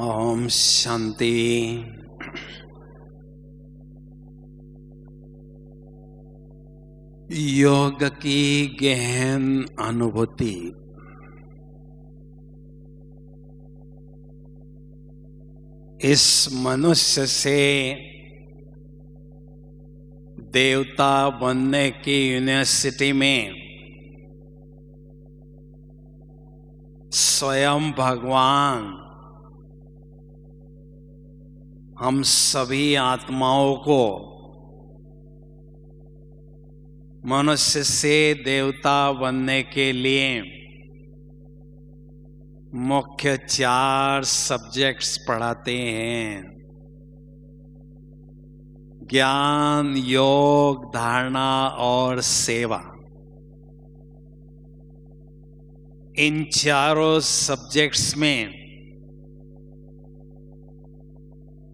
ओम शांति। योग की गहन अनुभूति इस मनुष्य से देवता बनने की यूनिवर्सिटी में स्वयं भगवान हम सभी आत्माओं को मनुष्य से देवता बनने के लिए मुख्य 4 सब्जेक्ट्स पढ़ाते हैं: ज्ञान, योग, धारणा और सेवा। इन चारों सब्जेक्ट्स में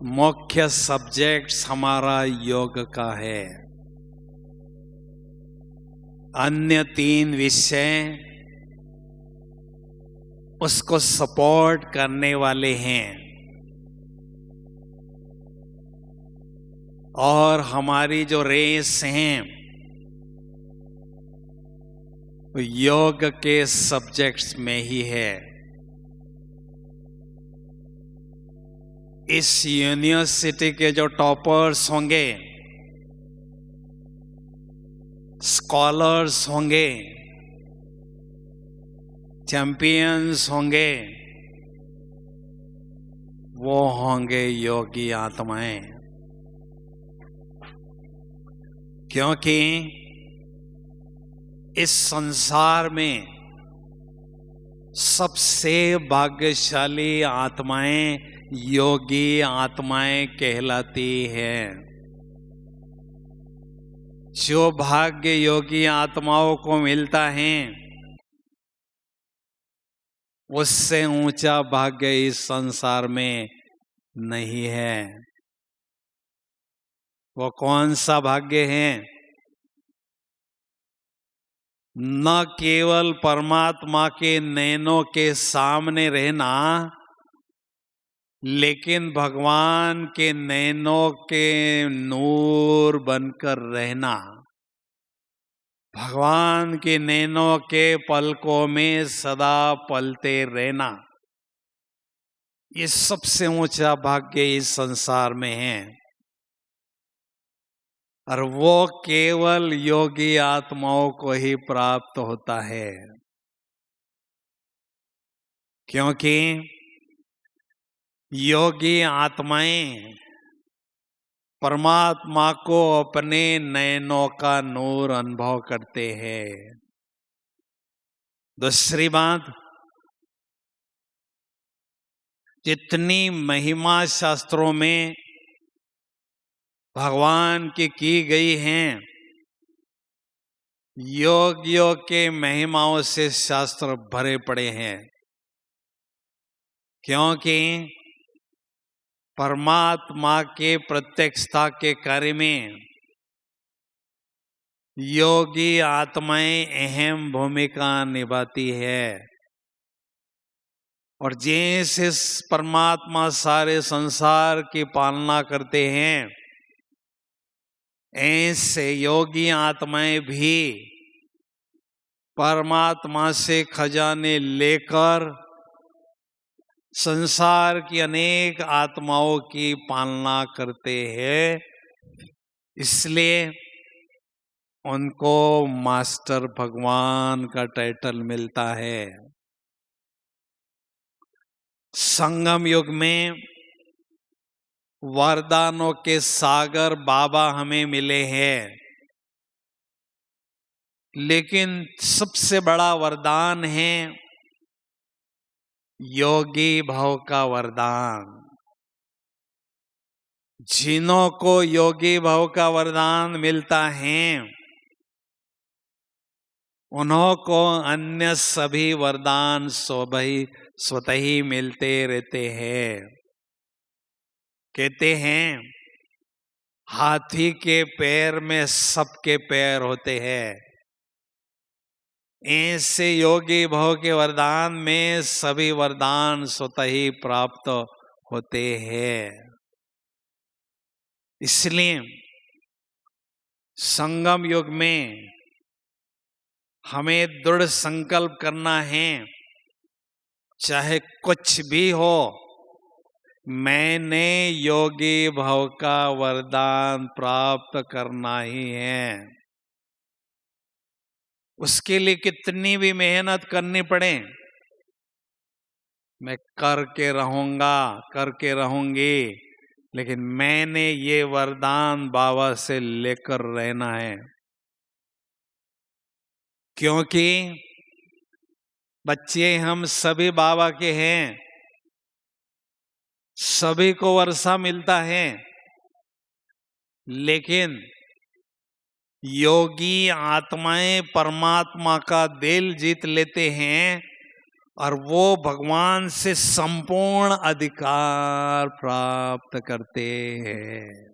मुख्य सब्जेक्ट्स हमारा योग का है। अन्य 3 विषय उसको सपोर्ट करने वाले हैं और हमारी जो रेस हैं योग के सब्जेक्ट्स में ही है। इस यूनिवर्सिटी के जो टॉपर्स होंगे, स्कॉलर्स होंगे, चैंपियंस होंगे, वो होंगे योगी आत्माएं। क्योंकि इस संसार में सबसे भाग्यशाली आत्माएं योगी आत्माएं कहलाती है। जो भाग्य योगी आत्माओं को मिलता है उससे ऊंचा भाग्य इस संसार में नहीं है। वो कौन सा भाग्य है? न केवल परमात्मा के नैनों के सामने रहना, लेकिन भगवान के नैनों के नूर बनकर रहना, भगवान के नैनों के पलकों में सदा पलते रहना, ये सबसे ऊंचा भाग्य इस संसार में है। और वो केवल योगी आत्माओं को ही प्राप्त होता है। क्योंकि योगी आत्माएं परमात्मा को अपने नयनों का नूर अनुभव करते हैं। दूसरी बात, जितनी महिमा शास्त्रों में भगवान की गई हैं, योग के महिमाओं से शास्त्र भरे पड़े हैं। क्योंकि परमात्मा के प्रत्यक्षता के कार्य में योगी आत्माएं अहम भूमिका निभाती है। और जैसे परमात्मा सारे संसार की पालना करते हैं, ऐसे योगी आत्माएं भी परमात्मा से खजाने लेकर संसार की अनेक आत्माओं की पालना करते हैं। इसलिए उनको मास्टर भगवान का टाइटल मिलता है। संगम युग में वरदानों के सागर बाबा हमें मिले हैं, लेकिन सबसे बड़ा वरदान है योगी भाव का वरदान। जिन्हों को योगी भाव का वरदान मिलता है उन्हों को अन्य सभी वरदान स्वतः ही मिलते रहते हैं। कहते हैं हाथी के पैर में सबके पैर होते हैं, ऐसे योगी भाव के वरदान में सभी वरदान स्वतः ही प्राप्त होते हैं। इसलिए संगम युग में हमें दृढ़ संकल्प करना है, चाहे कुछ भी हो, मैंने योगी भव का वरदान प्राप्त करना ही है। उसके लिए कितनी भी मेहनत करनी पड़े, मैं करके रहूंगा, करके रहूंगी, लेकिन मैंने ये वरदान बाबा से लेकर रहना है। क्योंकि बच्चे हम सभी बाबा के हैं, सभी को वर्षा मिलता है, लेकिन योगी आत्माएं परमात्मा का दिल जीत लेते हैं और वो भगवान से संपूर्ण अधिकार प्राप्त करते हैं।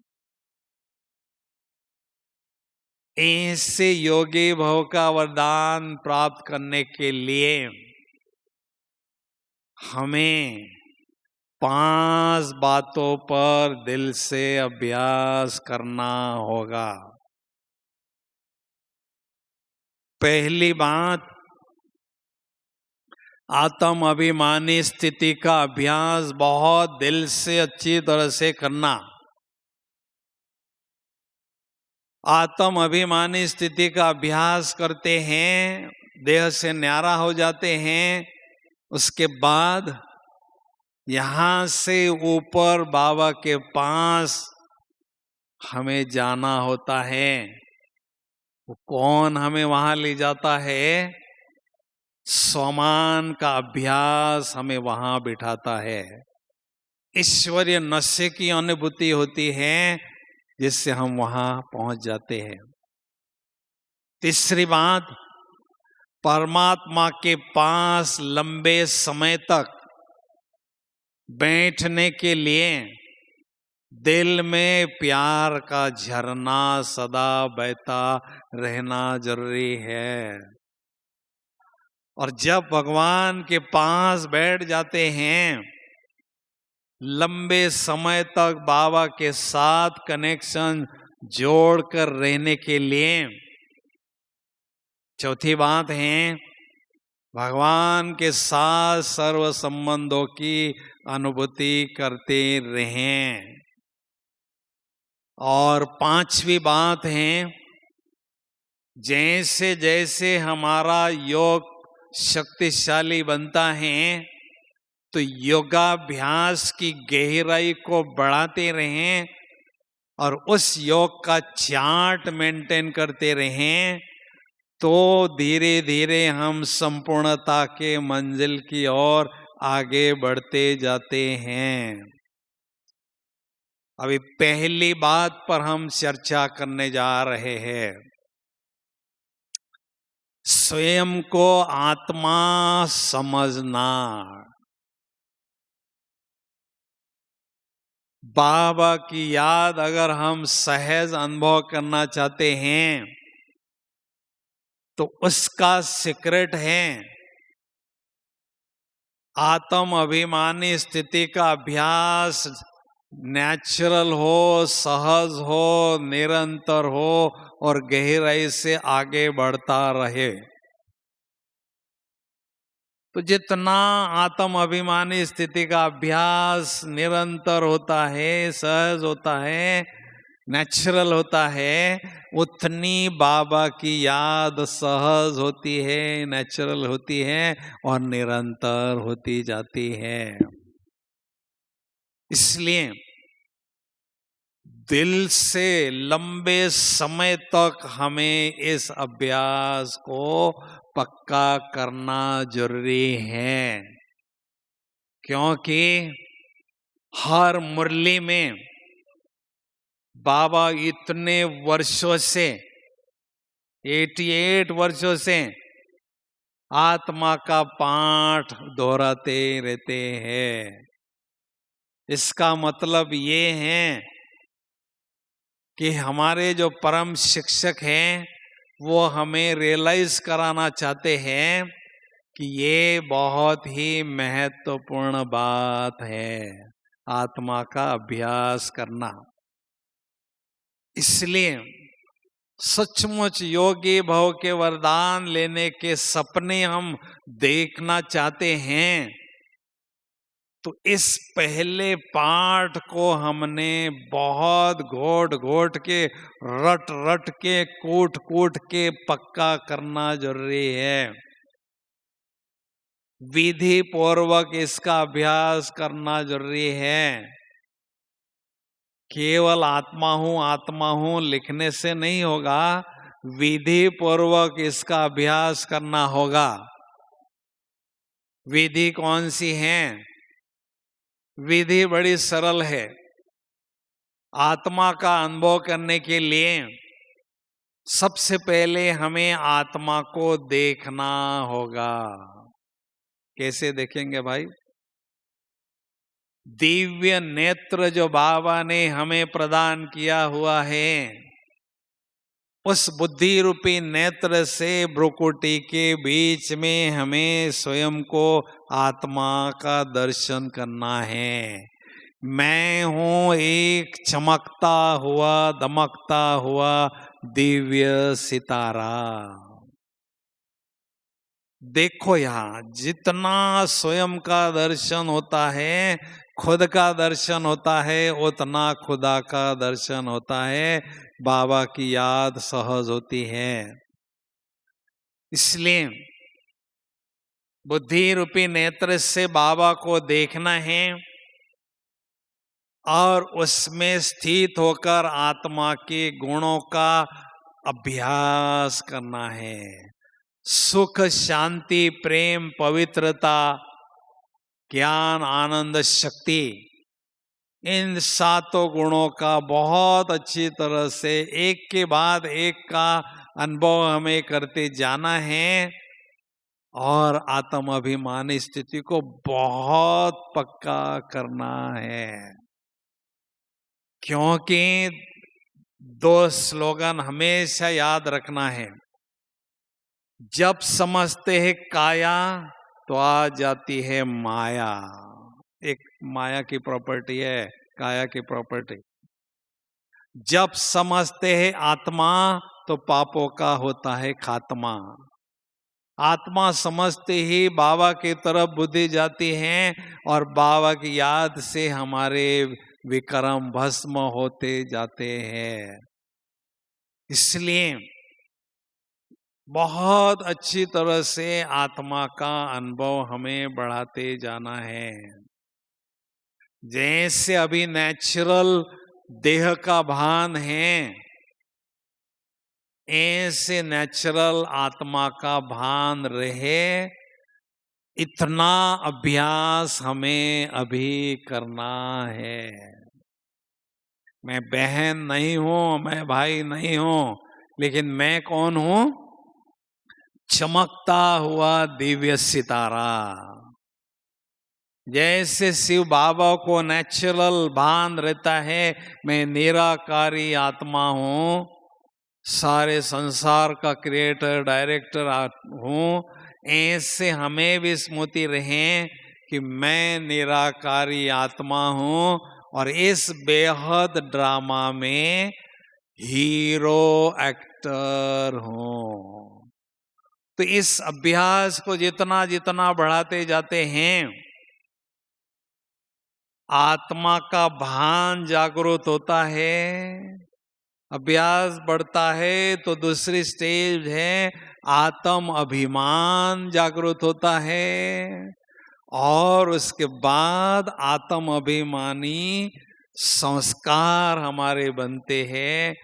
ऐसे योगी भव का वरदान प्राप्त करने के लिए हमें 5 बातों पर दिल से अभ्यास करना होगा। पहली बात, आत्म अभिमानी स्थिति का अभ्यास बहुत दिल से अच्छी तरह से करना। आत्म अभिमानी स्थिति का अभ्यास करते हैं, देह से न्यारा हो जाते हैं, उसके बाद यहां से ऊपर बाबा के पास हमें जाना होता है। वो कौन हमें वहां ले जाता है? स्वमान का अभ्यास हमें वहां बिठाता है। ईश्वरीय नशे की अनुभूति होती है, जिससे हम वहां पहुंच जाते हैं। तीसरी बात, परमात्मा के पास लंबे समय तक बैठने के लिए दिल में प्यार का झरना सदा बहता रहना जरूरी है। और जब भगवान के पास बैठ जाते हैं, लंबे समय तक बाबा के साथ कनेक्शन जोड़कर रहने के लिए चौथी बात है, भगवान के साथ सर्व संबंधों की अनुभूति करते रहें। और पांचवी बात है, जैसे जैसे हमारा योग शक्तिशाली बनता है, तो योगाभ्यास की गहराई को बढ़ाते रहें और उस योग का चार्ट मेंटेन करते रहें, तो धीरे धीरे हम संपूर्णता के मंजिल की ओर आगे बढ़ते जाते हैं। अभी पहली बात पर हम चर्चा करने जा रहे हैं, स्वयं को आत्मा समझना। बाबा की याद अगर हम सहज अनुभव करना चाहते हैं, तो उसका सीक्रेट है आत्म अभिमानी स्थिति का अभ्यास नेचुरल हो, सहज हो, निरंतर हो और गहराई से आगे बढ़ता रहे। तो जितना आत्म अभिमानी स्थिति का अभ्यास निरंतर होता है, सहज होता है, नेचुरल होता है, उतनी बाबा की याद सहज होती है, नेचुरल होती है और निरंतर होती जाती है। इसलिए दिल से लंबे समय तक हमें इस अभ्यास को पक्का करना जरूरी है, क्योंकि हर मुरली में बाबा इतने वर्षों से 88 वर्षों से आत्मा का पाठ दोहराते रहते हैं। इसका मतलब ये है कि हमारे जो परम शिक्षक हैं, वो हमें रियलाइज कराना चाहते हैं कि ये बहुत ही महत्वपूर्ण बात है। आत्मा का अभ्यास करना। इसलिए सचमुच योगी भव के वरदान लेने के सपने हम देखना चाहते हैं तो इस पहले पाठ को हमने बहुत घोट घोट के, रट रट के, कूट कूट के पक्का करना जरूरी है। विधि पूर्वक इसका अभ्यास करना जरूरी है। केवल आत्मा हूं लिखने से नहीं होगा, विधि पूर्वक इसका अभ्यास करना होगा। विधि कौन सी है? विधि बड़ी सरल है। आत्मा का अनुभव करने के लिए सबसे पहले हमें आत्मा को देखना होगा। कैसे देखेंगे भाई? दिव्य नेत्र जो बाबा ने हमें प्रदान किया हुआ है, उस बुद्धि रूपी नेत्र से भ्रुकुटी के बीच में हमें स्वयं को आत्मा का दर्शन करना है। मैं हूं एक चमकता हुआ, दमकता हुआ दिव्य सितारा। देखो यहां जितना स्वयं का दर्शन होता है, खुद का दर्शन होता है, उतना खुदा का दर्शन होता है, बाबा की याद सहज होती है। इसलिए बुद्धि रूपी नेत्र से बाबा को देखना है और उसमें स्थित होकर आत्मा के गुणों का अभ्यास करना है। सुख, शांति, प्रेम, पवित्रता, ज्ञान, आनंद, शक्ति, इन सातों गुणों का बहुत अच्छी तरह से एक के बाद एक का अनुभव हमें करते जाना है और आत्म अभिमानी स्थिति को बहुत पक्का करना है। क्योंकि दो स्लोगन हमेशा याद रखना है। जब समझते हैं काया तो आ जाती है माया। एक माया की प्रॉपर्टी है, काया की प्रॉपर्टी। जब समझते हैं आत्मा तो पापों का होता है खात्मा। आत्मा समझते ही बाबा की तरफ बुद्धि जाती है और बाबा की याद से हमारे विक्रम भस्म होते जाते हैं। इसलिए बहुत अच्छी तरह से आत्मा का अनुभव हमें बढ़ाते जाना है। जैसे अभी नेचुरल देह का भान है, ऐसे नेचुरल आत्मा का भान रहे, इतना अभ्यास हमें अभी करना है। मैं बहन नहीं हूं, मैं भाई नहीं हूं, लेकिन मैं कौन हूं? चमकता हुआ दिव्य सितारा। जैसे शिव बाबा को नेचुरल भान रहता है, मैं निराकारी आत्मा हूं, सारे संसार का क्रिएटर डायरेक्टर हूं, ऐसे हमें भी स्मृति रहे कि मैं निराकारी आत्मा हूं और इस बेहद ड्रामा में हीरो एक्टर हूं। तो इस अभ्यास को जितना जितना बढ़ाते जाते हैं, आत्मा का भान जागृत होता है, अभ्यास बढ़ता है तो दूसरी स्टेज है आत्म अभिमान जागृत होता है और उसके बाद आत्म अभिमानी संस्कार हमारे बनते हैं।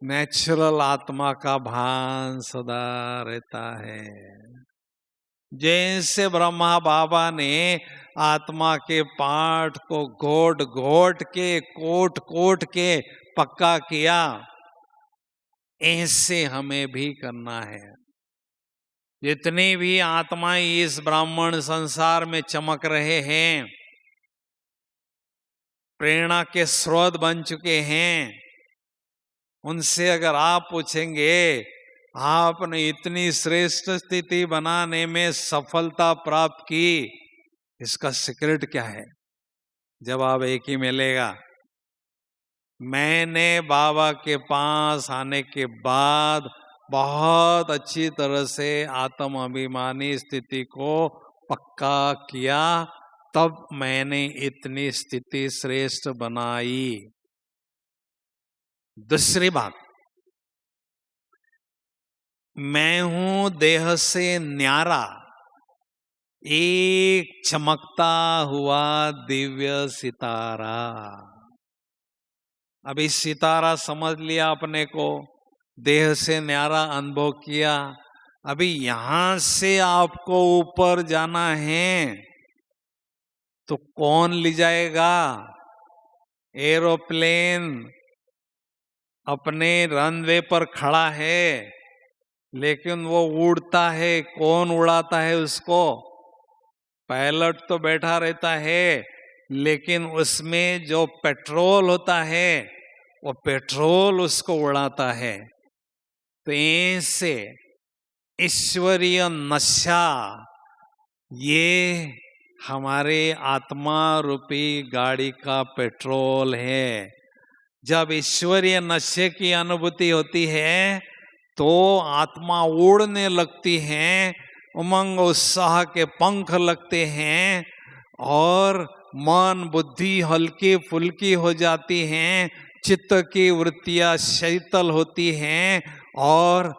नेचुरल आत्मा का भान सदा रहता है। जैसे ब्रह्मा बाबा ने आत्मा के पाठ को घोट घोट के, कोट कोट के पक्का किया, ऐसे हमें भी करना है। जितनी भी आत्माएं इस ब्राह्मण संसार में चमक रहे हैं, प्रेरणा के स्रोत बन चुके हैं, उनसे अगर आप पूछेंगे आपने इतनी श्रेष्ठ स्थिति बनाने में सफलता प्राप्त की, इसका सीक्रेट क्या है? जवाब एक ही मिलेगा। मैंने बाबा के पास आने के बाद बहुत अच्छी तरह से आत्म अभिमानी स्थिति को पक्का किया, तब मैंने इतनी स्थिति श्रेष्ठ बनाई। दूसरी बात, मैं हूं देह से न्यारा, एक चमकता हुआ दिव्य सितारा। अभी सितारा समझ लिया अपने को, देह से न्यारा अनुभव किया। अभी यहां से आपको ऊपर जाना है तो कौन ले जाएगा? एरोप्लेन अपने रनवे पर खड़ा है, लेकिन वो उड़ता है, कौन उड़ाता है उसको? पायलट तो बैठा रहता है, लेकिन उसमें जो पेट्रोल होता है वो पेट्रोल उसको उड़ाता है। तो ऐसे ईश्वरीय नशा ये हमारे आत्मा रूपी गाड़ी का पेट्रोल है। जब ईश्वरीय नशे की अनुभूति होती है तो आत्मा उड़ने लगती है, उमंग उत्साह के पंख लगते हैं और मन बुद्धि हल्की फुल्की हो जाती हैं, चित्त की वृत्तियां शीतल होती हैं और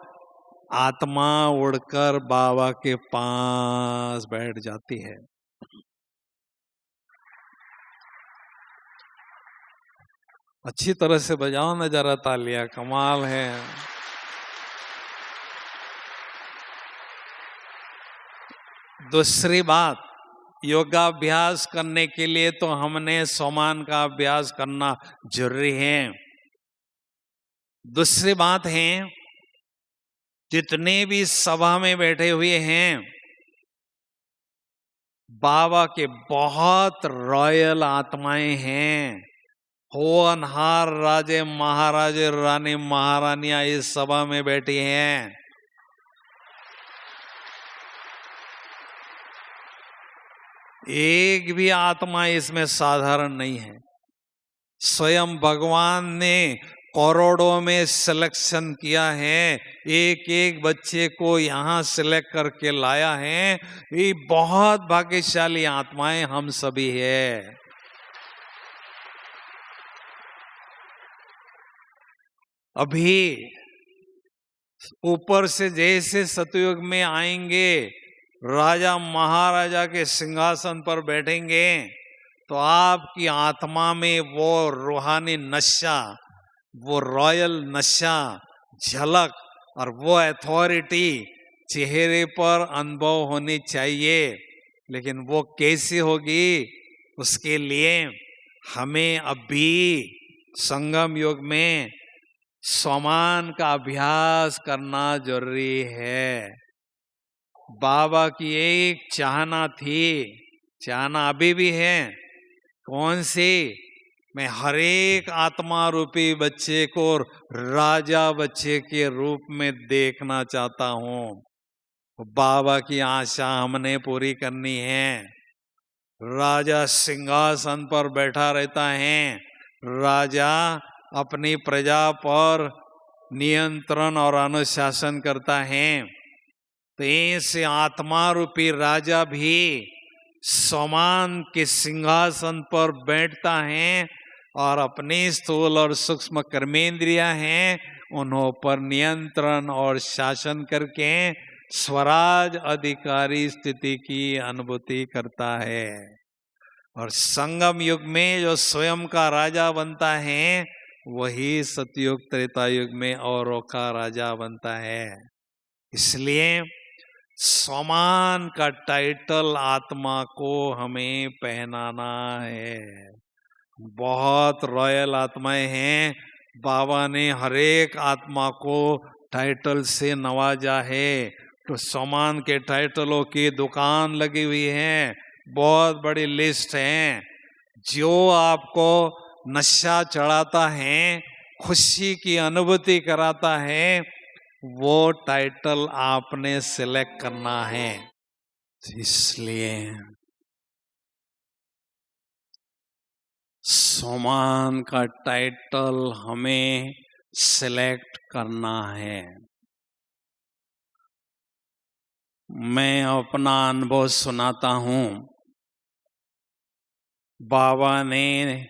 आत्मा उड़कर बाबा के पास बैठ जाती है। अच्छी तरह से बजाओ ना जरा तालियां, कमाल है। दूसरी बात, योगाभ्यास करने के लिए तो हमने सोमान का अभ्यास करना जरूरी है। दूसरी बात है, जितने भी सभा में बैठे हुए हैं बाबा के बहुत रॉयल आत्माएं हैं। होनहार राजे महाराजे रानी महारानियां इस सभा में बैठी हैं। एक भी आत्मा इसमें साधारण नहीं है। स्वयं भगवान ने करोड़ों में सिलेक्शन किया है, एक एक बच्चे को यहाँ सिलेक्ट करके लाया है। ये बहुत भाग्यशाली आत्माएं हम सभी है। अभी ऊपर से जैसे सतयुग में आएंगे, राजा महाराजा के सिंहासन पर बैठेंगे तो आपकी आत्मा में वो रूहानी नशा, वो रॉयल नशा झलक और वो अथॉरिटी चेहरे पर अनुभव होनी चाहिए। लेकिन वो कैसी होगी? उसके लिए हमें अभी संगम युग में सोमान का अभ्यास करना जरूरी है। बाबा की एक चाहना थी, चाहना अभी भी है। कौन सी? मैं हर एक आत्मा रूपी बच्चे को राजा बच्चे के रूप में देखना चाहता हूं। बाबा की आशा हमने पूरी करनी है। राजा सिंहासन पर बैठा रहता है, राजा अपनी प्रजा पर नियंत्रण और अनुशासन करता है। तो ऐसे आत्मा रूपी राजा भी सोमान के सिंहासन पर बैठता है और अपनी स्थूल और सूक्ष्म कर्मेंद्रियां हैं, उन्हों पर नियंत्रण और शासन करके स्वराज अधिकारी स्थिति की अनुभूति करता है। और संगम युग में जो स्वयं का राजा बनता है वही सतयुग त्रेता युग में औरों का राजा बनता है। इसलिए सोमान का टाइटल आत्मा को हमें पहनाना है। बहुत रॉयल आत्माएं हैं, बाबा ने हर एक आत्मा को टाइटल से नवाजा है। तो सोमान के टाइटलों की दुकान लगी हुई है, बहुत बड़ी लिस्ट है। जो आपको नशा चढ़ाता है, खुशी की अनुभूति कराता है, वो टाइटल आपने सिलेक्ट करना है। इसलिए सोमान का टाइटल हमें सिलेक्ट करना है। मैं अपना अनुभव सुनाता हूँ। बाबा ने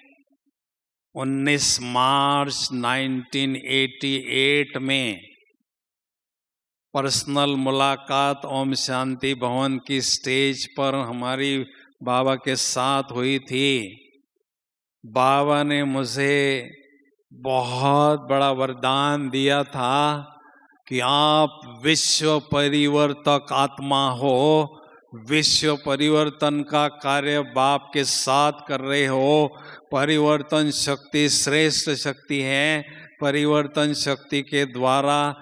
19 मार्च 1988 में पर्सनल मुलाकात ओम शांति भवन की स्टेज पर हमारी बाबा के साथ हुई थी। बाबा ने मुझे बहुत बड़ा वरदान दिया था कि आप विश्व परिवर्तक आत्मा हो, विश्व परिवर्तन का कार्य बाप के साथ कर रहे हो। परिवर्तन शक्ति श्रेष्ठ शक्ति है। परिवर्तन शक्ति के द्वारा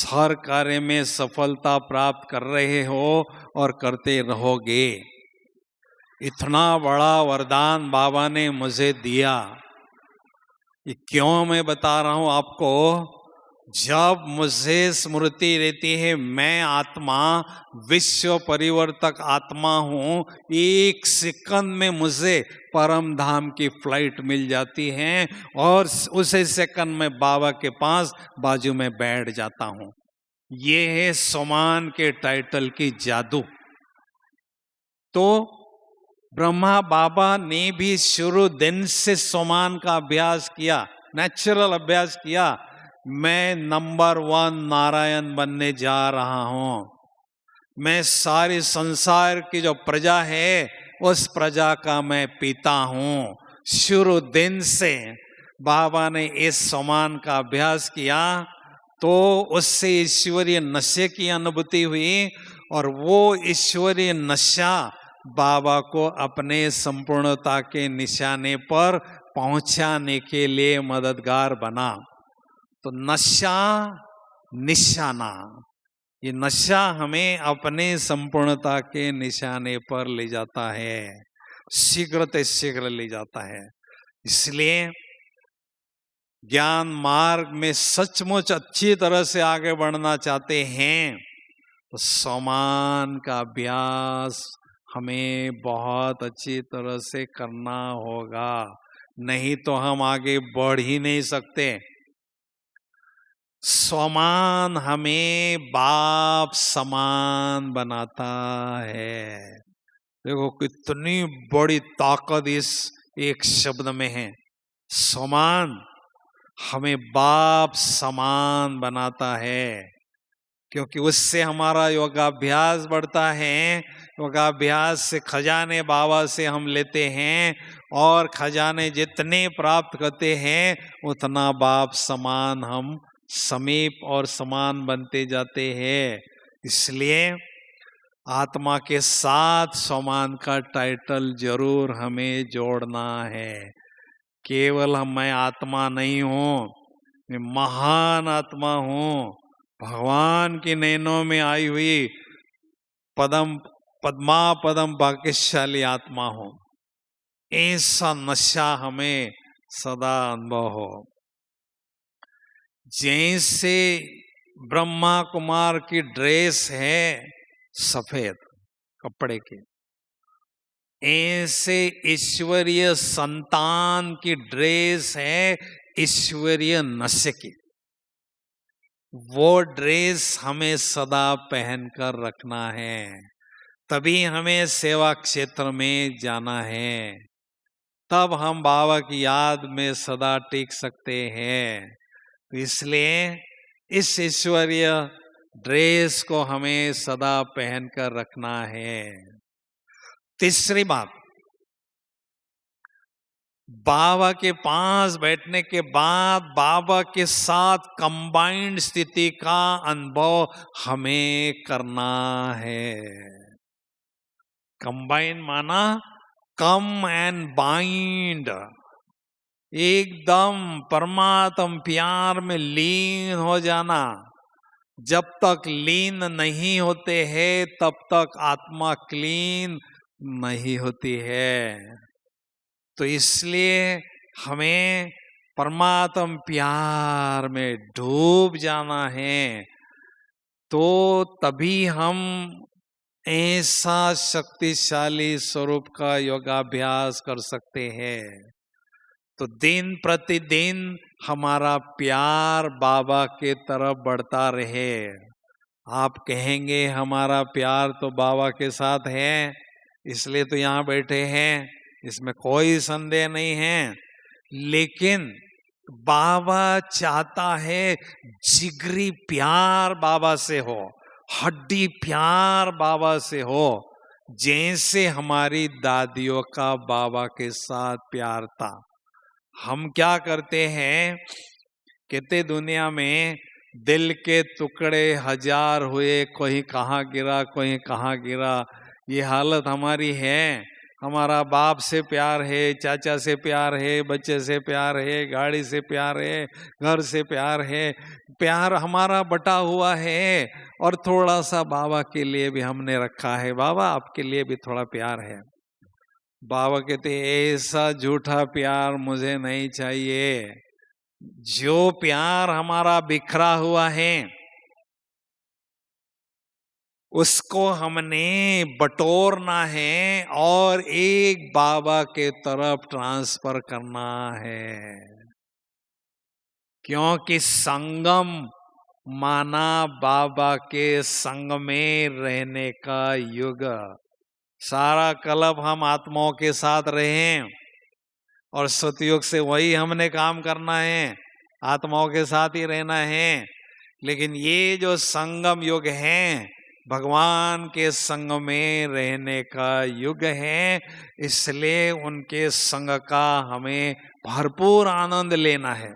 हर कार्य में सफलता प्राप्त कर रहे हो और करते रहोगे। इतना बड़ा वरदान बाबा ने मुझे दिया। ये क्यों मैं बता रहा हूं आपको? जब मुझे स्मृति रहती है मैं आत्मा विश्व परिवर्तक आत्मा हूं, एक सेकंड में मुझे परम धाम की फ्लाइट मिल जाती है और उसी सेकंड में बाबा के पास बाजू में बैठ जाता हूं। ये है सोमान के टाइटल की जादू। तो ब्रह्मा बाबा ने भी शुरू दिन से सोमान का अभ्यास किया, नेचुरल अभ्यास किया। मैं नंबर 1 नारायण बनने जा रहा हूं। मैं सारी संसार की जो प्रजा है उस प्रजा का मैं पिता हूं। शुरू दिन से बाबा ने इस सोमान का अभ्यास किया तो उससे ईश्वरीय नशे की अनुभूति हुई और वो ईश्वरीय नशा बाबा को अपने संपूर्णता के निशाने पर पहुंचाने के लिए मददगार बना। तो नशा निशाना, ये नशा हमें अपने संपूर्णता के निशाने पर ले जाता है, शीघ्र से शीघ्र ले जाता है। इसलिए ज्ञान मार्ग में सचमुच अच्छी तरह से आगे बढ़ना चाहते हैं तो सोमान का अभ्यास हमें बहुत अच्छी तरह से करना होगा, नहीं तो हम आगे बढ़ ही नहीं सकते। सोमान हमें बाप समान बनाता है। देखो कितनी बड़ी ताकत इस एक शब्द में है। सोमान हमें बाप समान बनाता है, क्योंकि उससे हमारा योगाभ्यास बढ़ता है। योगाभ्यास से खजाने बाबा से हम लेते हैं और खजाने जितने प्राप्त करते हैं उतना बाप समान हम समीप और समान बनते जाते हैं। इसलिए आत्मा के साथ सोमान का टाइटल जरूर हमें जोड़ना है। केवल मैं आत्मा नहीं हूँ, मैं महान आत्मा हूँ, भगवान की नैनों में आई हुई पद्मा पदम भाग्यशाली आत्मा हूँ। ऐसा नशा हमें सदा अनुभव हो। जैसे ब्रह्मा कुमार की ड्रेस है सफेद कपड़े की, ऐसे ईश्वरीय संतान की ड्रेस है ईश्वरीय नशे की। वो ड्रेस हमें सदा पहनकर रखना है, तभी हमें सेवा क्षेत्र में जाना है, तब हम बाबा की याद में सदा टिक सकते हैं। इसलिए इस ईश्वरीय ड्रेस को हमें सदा पहनकर रखना है। तीसरी बात, बाबा के पास बैठने के बाद बाबा के साथ कंबाइंड स्थिति का अनुभव हमें करना है। कंबाइन माना कम एंड बाइंड, एकदम परमात्म प्यार में लीन हो जाना। जब तक लीन नहीं होते हैं तब तक आत्मा क्लीन नहीं होती है। तो इसलिए हमें परमात्म प्यार में डूब जाना है, तो तभी हम ऐसा शक्तिशाली स्वरूप का योगाभ्यास कर सकते हैं। तो दिन प्रतिदिन हमारा प्यार बाबा के तरफ बढ़ता रहे। आप कहेंगे हमारा प्यार तो बाबा के साथ है, इसलिए तो यहाँ बैठे हैं, इसमें कोई संदेह नहीं है। लेकिन बाबा चाहता है जिगरी प्यार बाबा से हो, हड्डी प्यार बाबा से हो, जैसे हमारी दादियों का बाबा के साथ प्यार था। हम क्या करते हैं, कहते दुनिया में दिल के टुकड़े हजार हुए, कोई कहाँ गिरा कोई कहाँ गिरा, ये हालत हमारी है। हमारा बाप से प्यार है, चाचा से प्यार है, बच्चे से प्यार है, गाड़ी से प्यार है, घर से प्यार है, प्यार हमारा बटा हुआ है। और थोड़ा सा बाबा के लिए भी हमने रखा है, बाबा आपके लिए भी थोड़ा प्यार है। बाबा कहते ऐसा झूठा प्यार मुझे नहीं चाहिए। जो प्यार हमारा बिखरा हुआ है उसको हमने बटोरना है और एक बाबा के तरफ ट्रांसफर करना है। क्योंकि संगम माना बाबा के संग में रहने का युग। सारा कल्प हम आत्माओं के साथ रहे और सतयुग से वही हमने काम करना है, आत्माओं के साथ ही रहना है। लेकिन ये जो संगम युग है भगवान के संग में रहने का युग है, इसलिए उनके संग का हमें भरपूर आनंद लेना है।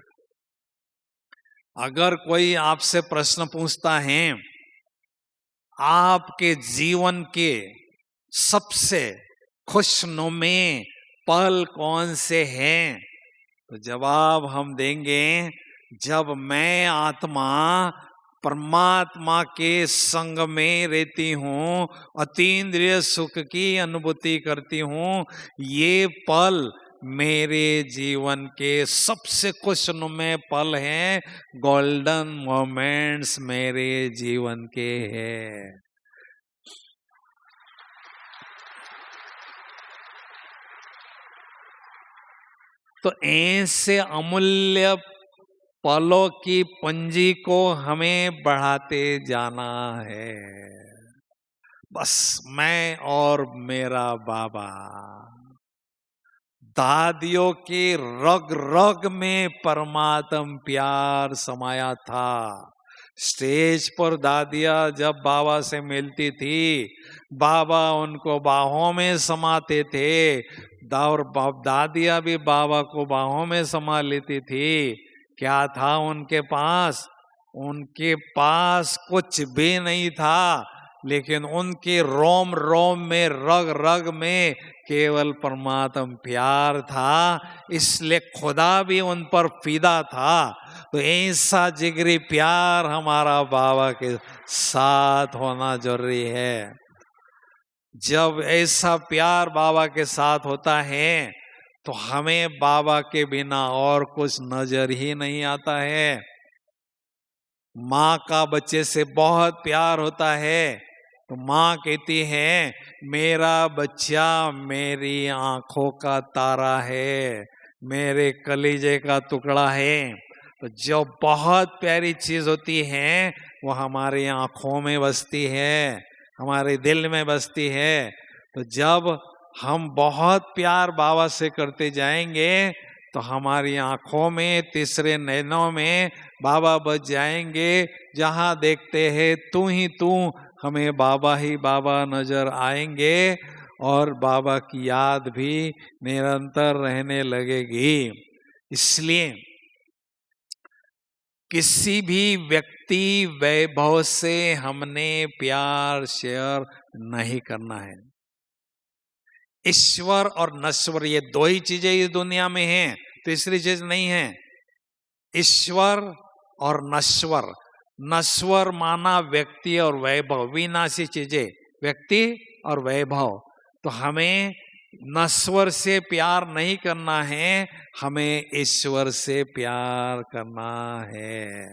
अगर कोई आपसे प्रश्न पूछता है आपके जीवन के सबसे खुशनुमा पल कौन से हैं, तो जवाब हम देंगे जब मैं आत्मा परमात्मा के संग में रहती हूँ, अतीन्द्रिय सुख की अनुभूति करती हूँ। ये पल मेरे जीवन के सबसे खुशनुमा पल हैं, गोल्डन मोमेंट्स मेरे जीवन के हैं। तो ऐसे अमूल्य पलों की पंजी को हमें बढ़ाते जाना है। बस मैं और मेरा बाबा। दादियों के रग रग में परमात्म प्यार समाया था। स्टेज पर दादियाँ जब बाबा से मिलती थी, बाबा उनको बाहों में समाते थे और दादियाँ भी बाबा को बाहों में समा लेती थी। क्या था उनके पास? उनके पास कुछ भी नहीं था, लेकिन उनके रोम रोम में, रग रग में केवल परमात्म प्यार था, इसलिए खुदा भी उन पर फिदा था। तो ऐसा जिगरी प्यार हमारा बाबा के साथ होना जरूरी है। जब ऐसा प्यार बाबा के साथ होता है तो हमें बाबा के बिना और कुछ नजर ही नहीं आता है। माँ का बच्चे से बहुत प्यार होता है तो माँ कहती है मेरा बच्चा मेरी आंखों का तारा है, मेरे कलीजे का टुकड़ा है। तो जो बहुत प्यारी चीज होती है वो हमारी आंखों में बसती है, हमारे दिल में बसती है। तो जब हम बहुत प्यार बाबा से करते जाएंगे तो हमारी आंखों में, तीसरे नैनों में बाबा बच जाएंगे। जहाँ देखते हैं तू ही तू, हमें बाबा ही बाबा नजर आएंगे और बाबा की याद भी निरंतर रहने लगेगी। इसलिए किसी भी व्यक्ति वैभव से हमने प्यार शेयर नहीं करना है। ईश्वर और नश्वर ये दो ही चीजें इस दुनिया में हैं, तीसरी चीज नहीं है। ईश्वर और नश्वर। नश्वर माना व्यक्ति और वैभव, विनाशी चीजें, व्यक्ति और वैभव। तो हमें नश्वर से प्यार नहीं करना है, हमें ईश्वर से प्यार करना है।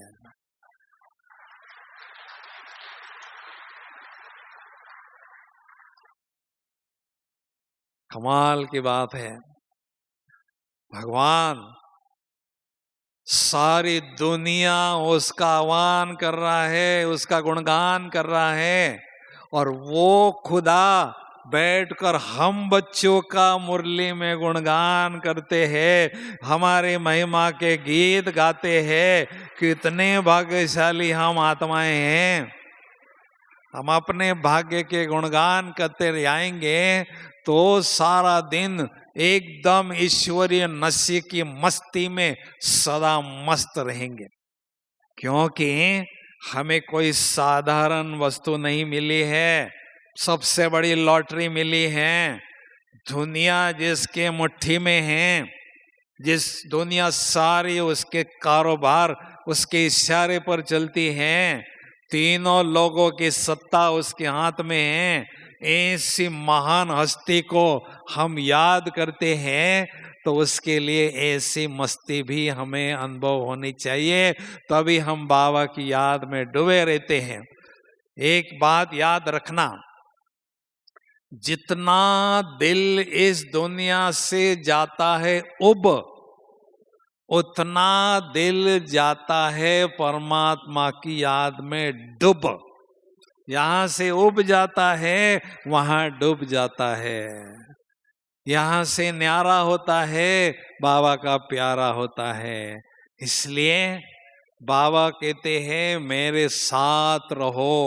कमाल की बात है। भगवान सारी दुनिया उसका आह्वान कर रहा है, उसका गुणगान कर रहा है, और वो खुदा बैठकर हम बच्चों का मुरली में गुणगान करते हैं, हमारे महिमा के गीत गाते हैं। कितने भाग्यशाली हम आत्माएं हैं। हम अपने भाग्य के गुणगान करते जाएंगे तो सारा दिन एकदम ईश्वरीय नशे की मस्ती में सदा मस्त रहेंगे, क्योंकि हमें कोई साधारण वस्तु नहीं मिली है, सबसे बड़ी लॉटरी मिली है। दुनिया जिसके मुट्ठी में है, जिस दुनिया सारी उसके कारोबार उसके इशारे पर चलती है, तीनों लोगों की सत्ता उसके हाथ में है, ऐसी महान हस्ती को हम याद करते हैं तो उसके लिए ऐसी मस्ती भी हमें अनुभव होनी चाहिए, तभी हम बाबा की याद में डूबे रहते हैं। एक बात याद रखना, जितना दिल इस दुनिया से जाता है उतना दिल जाता है परमात्मा की याद में डूब। यहां से उब जाता है, वहां डूब जाता है। यहां से न्यारा होता है, बाबा का प्यारा होता है। इसलिए बाबा कहते हैं मेरे साथ रहो।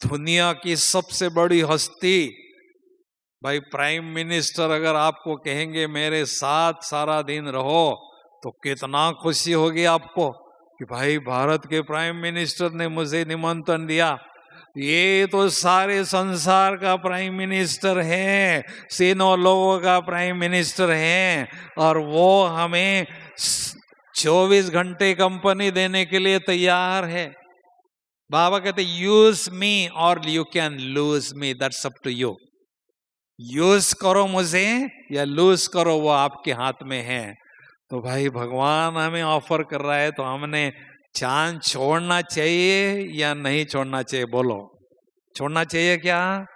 दुनिया की सबसे बड़ी हस्ती, भाई प्राइम मिनिस्टर अगर आपको कहेंगे मेरे साथ सारा दिन रहो, तो कितना खुशी होगी आपको कि भाई भारत के प्राइम मिनिस्टर ने मुझे निमंत्रण दिया। ये तो सारे संसार का प्राइम मिनिस्टर है, तीनों लोगों का प्राइम मिनिस्टर है, और वो हमें 24 घंटे कंपनी देने के लिए तैयार है। बाबा कहते यूज मी और you can lose me, that's up to you. Use करो मुझे या लूज करो, वो आपके हाथ में है। तो भाई भगवान हमें ऑफर कर रहा है, तो हमने चांद छोड़ना चाहिए या नहीं छोड़ना चाहिए? बोलो, छोड़ना चाहिए क्या?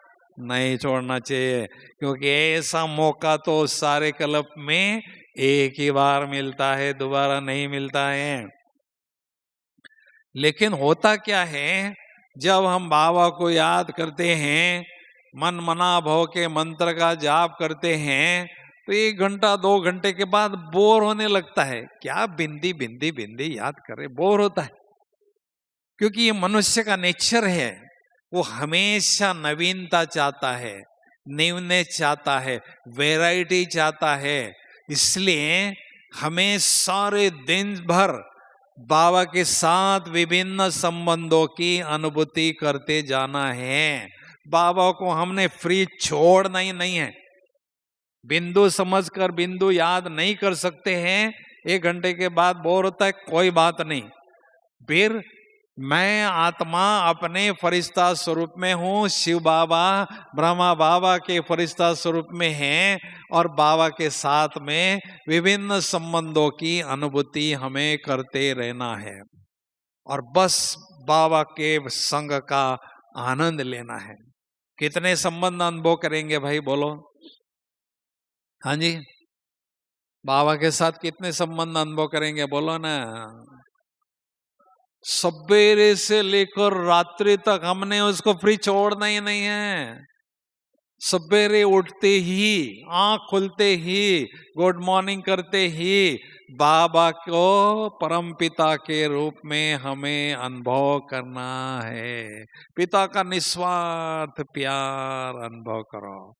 नहीं छोड़ना चाहिए, क्योंकि ऐसा मौका तो सारे कल्प में एक ही बार मिलता है, दोबारा नहीं मिलता है। लेकिन होता क्या है, जब हम बाबा को याद करते हैं, मन मना भव के मंत्र का जाप करते हैं, तो 1 घंटा 2 घंटे के बाद बोर होने लगता है। क्या बिंदी बिंदी बिंदी याद करे, बोर होता है। क्योंकि ये मनुष्य का नेचर है, वो हमेशा नवीनता चाहता है, न्यूनेस चाहता है, वैरायटी चाहता है। इसलिए हमें सारे दिन भर बाबा के साथ विभिन्न संबंधों की अनुभूति करते जाना है। बाबा को हमने फ्री छोड़ना ही नहीं है। बिंदु समझकर बिंदु याद नहीं कर सकते हैं, 1 घंटे के बाद बोर होता है, कोई बात नहीं। फिर मैं आत्मा अपने फरिश्ता स्वरूप में हूँ, शिव बाबा ब्रह्मा बाबा के फरिश्ता स्वरूप में हैं, और बाबा के साथ में विभिन्न संबंधों की अनुभूति हमें करते रहना है, और बस बाबा के संग का आनंद लेना है। कितने संबंध अनुभव करेंगे भाई, बोलो? हाँ जी, बाबा के साथ कितने संबंध अनुभव करेंगे, बोलो ना? सवेरे से लेकर रात्रि तक हमने उसको फ्री छोड़ना ही नहीं है। सवेरे उठते ही, आंख खुलते ही, गुड मॉर्निंग करते ही बाबा को परमपिता के रूप में हमें अनुभव करना है। पिता का निस्वार्थ प्यार अनुभव करो।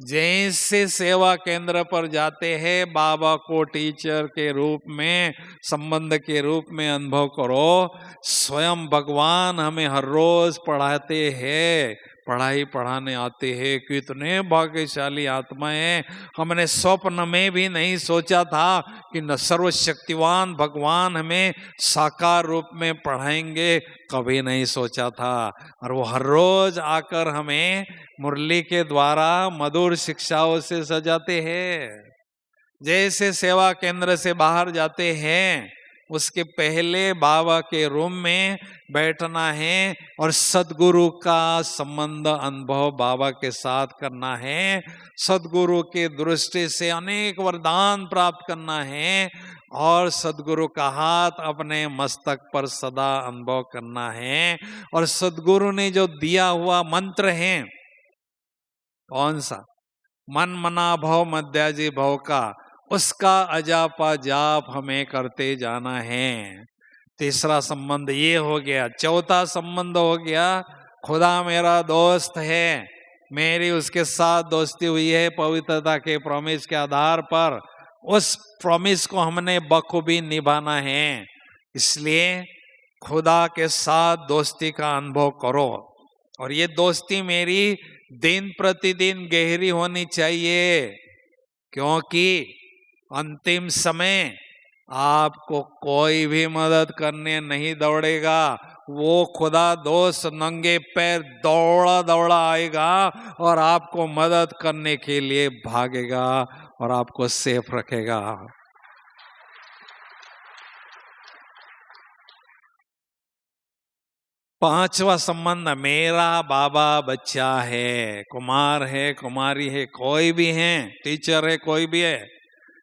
जैसे सेवा केंद्र पर जाते हैं, बाबा को टीचर के रूप में, संबंध के रूप में अनुभव करो। स्वयं भगवान हमें हर रोज पढ़ाते हैं, पढ़ाई पढ़ाने आते हैं। कितने भाग्यशाली आत्माएं। हमने स्वप्न में भी नहीं सोचा था कि न सर्वशक्तिवान भगवान हमें साकार रूप में पढ़ाएंगे, कभी नहीं सोचा था। और वो हर रोज आकर हमें मुरली के द्वारा मधुर शिक्षाओं से सजाते हैं। जैसे सेवा केंद्र से बाहर जाते हैं, उसके पहले बाबा के रूम में बैठना है और सद्गुरु का संबंध अनुभव बाबा के साथ करना है। सद्गुरु के दृष्टि से अनेक वरदान प्राप्त करना है और सद्गुरु का हाथ अपने मस्तक पर सदा अनुभव करना है। और सद्गुरु ने जो दिया हुआ मंत्र है, कौन सा? मन मना भव मध्याजी भव का, उसका अजापा जाप हमें करते जाना है। तीसरा संबंध ये हो गया। चौथा संबंध हो गया, खुदा मेरा दोस्त है, मेरी उसके साथ दोस्ती हुई है पवित्रता के प्रॉमिस के आधार पर। उस प्रॉमिस को हमने बखूबी निभाना है। इसलिए खुदा के साथ दोस्ती का अनुभव करो। और ये दोस्ती मेरी दिन प्रतिदिन गहरी होनी चाहिए, क्योंकि अंतिम समय आपको कोई भी मदद करने नहीं दौड़ेगा। वो खुदा दोस्त नंगे पैर दौड़ा दौड़ा आएगा और आपको मदद करने के लिए भागेगा और आपको सेफ रखेगा। पांचवा संबंध, मेरा बाबा बच्चा है, कुमार है, कुमारी है, कोई भी है, टीचर है, कोई भी है,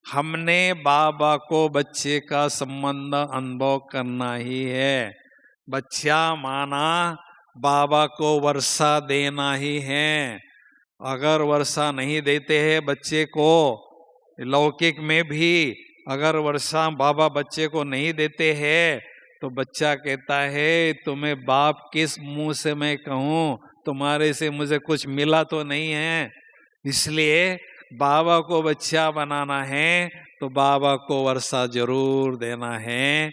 हमने बाबा को बच्चे का संबंध अनुभव करना ही है। बच्चा माना बाबा को वर्षा देना ही है। अगर वर्षा नहीं देते हैं बच्चे को, लौकिक में भी अगर वर्षा बाबा बच्चे को नहीं देते हैं तो बच्चा कहता है, तुम्हें बाप किस मुंह से मैं कहूँ, तुम्हारे से मुझे कुछ मिला तो नहीं है। इसलिए बाबा को बच्चा बनाना है तो बाबा को वर्षा जरूर देना है,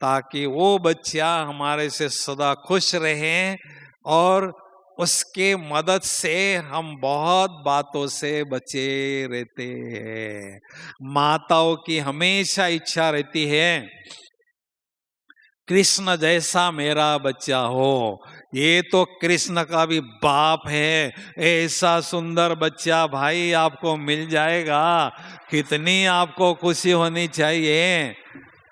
ताकि वो बच्चा हमारे से सदा खुश रहे और उसके मदद से हम बहुत बातों से बचे रहते हैं। माताओं की हमेशा इच्छा रहती है कृष्ण जैसा मेरा बच्चा हो। ये तो कृष्ण का भी बाप है, ऐसा सुंदर बच्चा भाई आपको मिल जाएगा, कितनी आपको खुशी होनी चाहिए।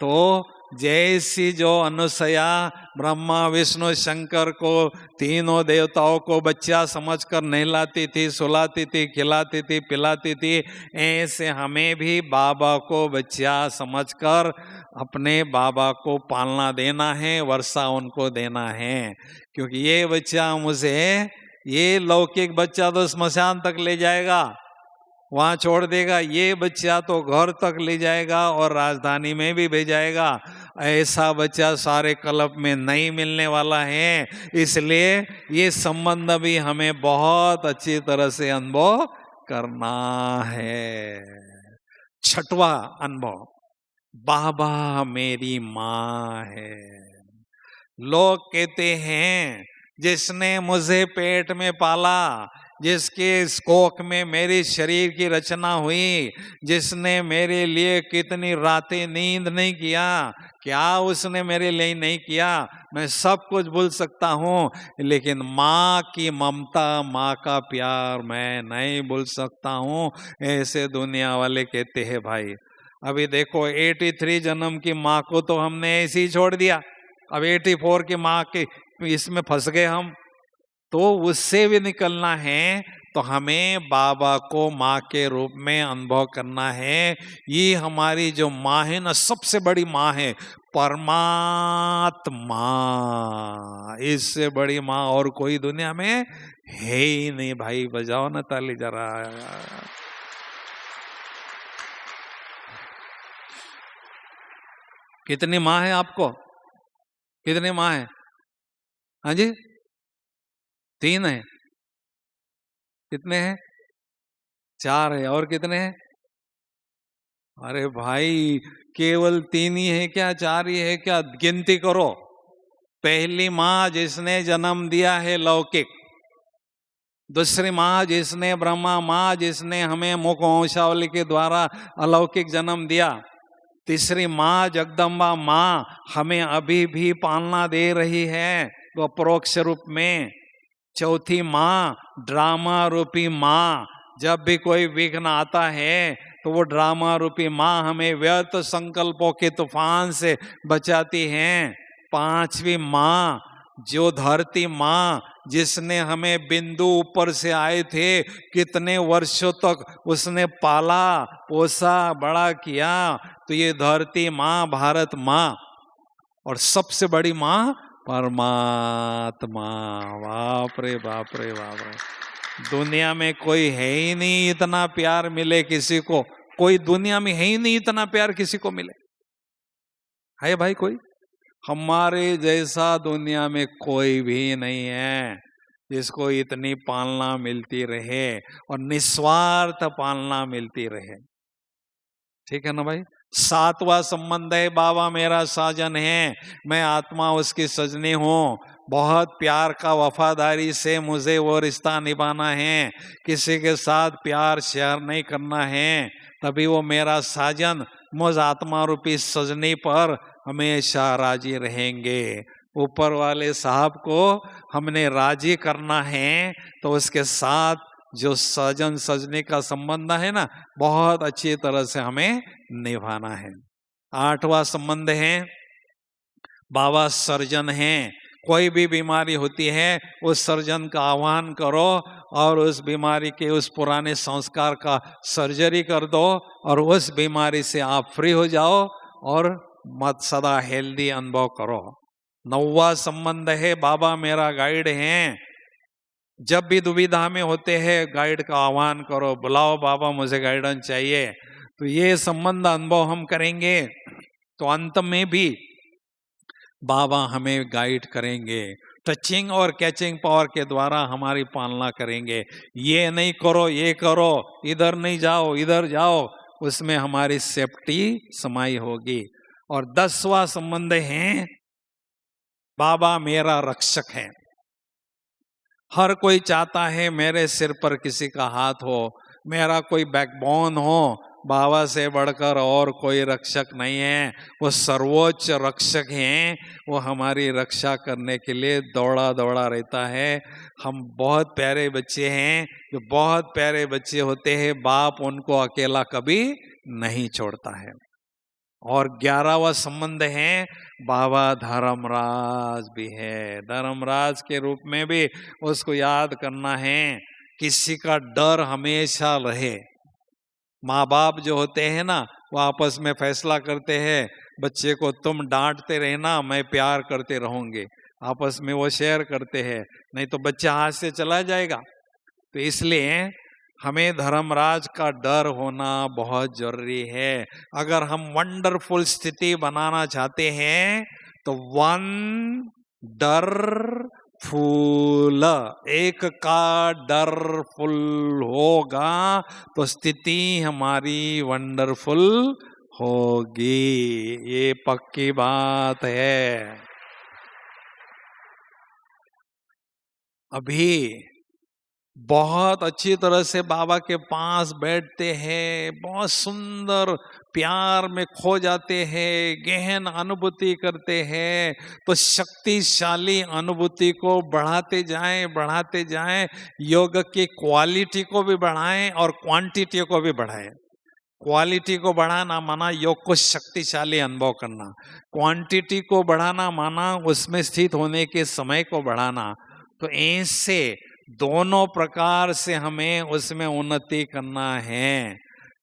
तो जैसी जो अनुसया ब्रह्मा विष्णु शंकर को, तीनों देवताओं को बच्चा समझकर नहलाती थी, सुलाती थी, खिलाती थी, पिलाती थी, ऐसे हमें भी बाबा को बच्चा समझकर अपने बाबा को पालना देना है, वर्षा उनको देना है। क्योंकि ये बच्चा मुझे, ये लौकिक बच्चा तो स्मशान तक ले जाएगा, वहां छोड़ देगा, ये बच्चा तो घर तक ले जाएगा और राजधानी में भी भेजाएगा। ऐसा बच्चा सारे कल्प में नहीं मिलने वाला है। इसलिए ये संबंध भी हमें बहुत अच्छी तरह से अनुभव करना है। छठवां अनुभव, बाबा मेरी माँ है। लोग कहते हैं जिसने मुझे पेट में पाला, जिसके कोख में मेरी शरीर की रचना हुई, जिसने मेरे लिए कितनी रातें नींद नहीं किया, क्या उसने मेरे लिए नहीं किया? मैं सब कुछ भूल सकता हूँ, लेकिन माँ की ममता, माँ का प्यार मैं नहीं भूल सकता हूँ। ऐसे दुनिया वाले कहते हैं भाई। अभी देखो 83 जन्म की माँ को तो हमने ऐसे ही छोड़ दिया, अब 84 की माँ के इसमें फंस गए हम। तो उससे भी निकलना है तो हमें बाबा को माँ के रूप में अनुभव करना है। ये हमारी जो माँ है ना, सबसे बड़ी माँ है, परमात्मा। इससे बड़ी माँ और कोई दुनिया में है ही नहीं भाई। बजाओ ना ताली जरा। कितनी माँ है आपको? कितनी माँ है? हाँ जी, 3 है। कितने हैं? 4 है। और कितने हैं? अरे भाई, केवल 3 ही है क्या? 4 ही है क्या? गिनती करो। पहली माँ जिसने जन्म दिया है लौकिक, दूसरी माँ जिसने ब्रह्मा माँ जिसने हमें मुख वंशावली के द्वारा अलौकिक जन्म दिया, तीसरी माँ जगदम्बा माँ हमें अभी भी पालना दे रही है वो परोक्ष रूप में। चौथी माँ ड्रामा रूपी माँ, जब भी कोई विघ्न आता है तो वो ड्रामा रूपी माँ हमें व्यर्थ संकल्पों के तूफान से बचाती हैं। पांचवी माँ, जो धरती माँ जिसने हमें बिंदु ऊपर से आए थे कितने वर्षों तक उसने पाला पोसा बड़ा किया, तो ये धरती माँ, भारत माँ। और सबसे बड़ी माँ परमात्मा। बाप रे बाप रे बाप रे, दुनिया में कोई है ही नहीं इतना प्यार मिले किसी को, कोई दुनिया में है ही नहीं इतना प्यार किसी को मिले। है भाई कोई? हमारे जैसा दुनिया में कोई भी नहीं है जिसको इतनी पालना मिलती रहे और निस्वार्थ पालना मिलती रहे। ठीक है ना भाई? सातवां संबंध है, बाबा मेरा साजन है, मैं आत्मा उसकी सजनी हूँ। बहुत प्यार का वफादारी से मुझे वो रिश्ता निभाना है, किसी के साथ प्यार शेयर नहीं करना है, तभी वो मेरा साजन मुझ आत्मा रूपी सजनी पर हमेशा राजी रहेंगे। ऊपर वाले साहब को हमने राजी करना है, तो उसके साथ जो सजन सजनी का संबंध है ना, बहुत अच्छी तरह से हमें निभाना है। आठवां संबंध है, बाबा सर्जन हैं। कोई भी बीमारी होती है उस सर्जन का आह्वान करो और उस बीमारी के उस पुराने संस्कार का सर्जरी कर दो और उस बीमारी से आप फ्री हो जाओ और मत सदा हेल्दी अनुभव करो। नौवां संबंध है, बाबा मेरा गाइड हैं। जब भी दुविधा में होते हैं गाइड का आह्वान करो, बुलाओ बाबा मुझे गाइडेंस चाहिए, तो ये संबंध अनुभव हम करेंगे तो अंत में भी बाबा हमें गाइड करेंगे, टचिंग और कैचिंग पावर के द्वारा हमारी पालना करेंगे। ये नहीं करो, ये करो, इधर नहीं जाओ, इधर जाओ, उसमें हमारी सेफ्टी समाई होगी। और 10वां संबंध है, बाबा मेरा रक्षक है। हर कोई चाहता है मेरे सिर पर किसी का हाथ हो, मेरा कोई बैकबोन हो। बाबा से बढ़कर और कोई रक्षक नहीं है, वो सर्वोच्च रक्षक हैं। वो हमारी रक्षा करने के लिए दौड़ा दौड़ा रहता है। हम बहुत प्यारे बच्चे हैं, जो बहुत प्यारे बच्चे होते हैं बाप उनको अकेला कभी नहीं छोड़ता है। और 11वां संबंध है, बाबा धर्मराज भी है। धर्मराज के रूप में भी उसको याद करना है। किसी का डर हमेशा रहे। माँ बाप जो होते हैं ना, वो आपस में फैसला करते हैं, बच्चे को तुम डांटते रहना, मैं प्यार करते रहूंगे। आपस में वो शेयर करते हैं, नहीं तो बच्चा हाथ से चला जाएगा। तो इसलिए हमें धर्मराज का डर होना बहुत जरूरी है। अगर हम वंडरफुल स्थिति बनाना चाहते हैं तो फूल, एक का डर फुल होगा तो स्थिति हमारी वंडरफुल होगी। ये पक्की बात है। अभी बहुत अच्छी तरह से बाबा के पास बैठते हैं, बहुत सुंदर प्यार में खो जाते हैं, गहन अनुभूति करते हैं, तो शक्तिशाली अनुभूति को बढ़ाते जाएं। योग की क्वालिटी को भी बढ़ाएं और क्वांटिटी को भी बढ़ाएं। क्वालिटी को बढ़ाना माना योग को शक्तिशाली अनुभव करना, क्वांटिटी को बढ़ाना माना उसमें स्थित होने के समय को बढ़ाना। तो ऐसे दोनों प्रकार से हमें उसमें उन्नति करना है।